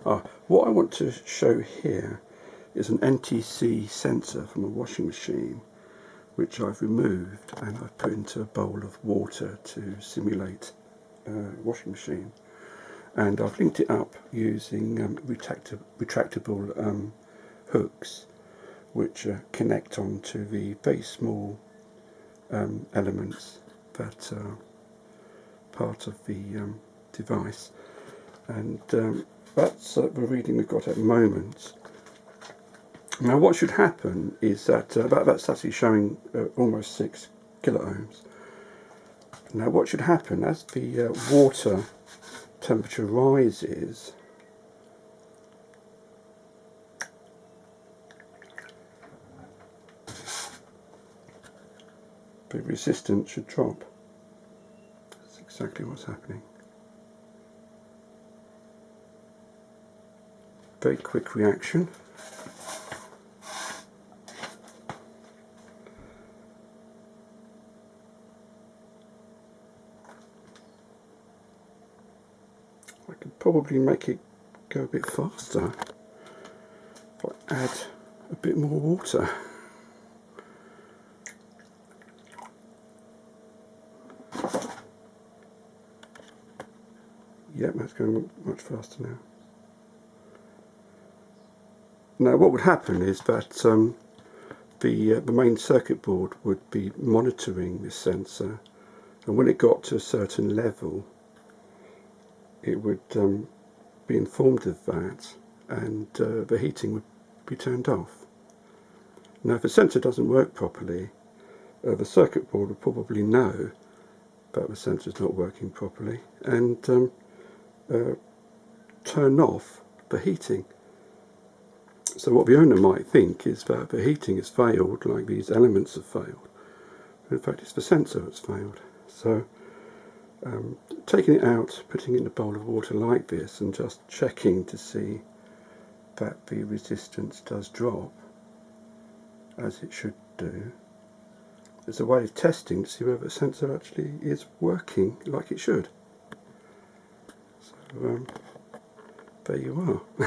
What I want to show here is an NTC sensor from a washing machine, which I've removed and I've put into a bowl of water to simulate a washing machine. And I've linked it up using retractable hooks, which connect onto the very small elements that are part of the device. And that's the reading we've got at the moment. Now what should happen is that that's actually showing almost 6 kiloohms. Now what should happen as the water temperature rises, the resistance should drop. That's exactly what's happening. Very quick reaction. I could probably make it go a bit faster if I add a bit more water. Yep, that's going much faster now. Now what would happen is that the main circuit board would be monitoring this sensor, and when it got to a certain level it would be informed of that, and the heating would be turned off. Now if the sensor doesn't work properly, the circuit board would probably know that the sensor is not working properly and turn off the heating. So what the owner might think is that the heating has failed, like these elements have failed. In fact, it's the sensor that's failed. So taking it out, putting it in a bowl of water like this and just checking to see that the resistance does drop, as it should do, is a way of testing to see whether the sensor actually is working like it should. So there you are.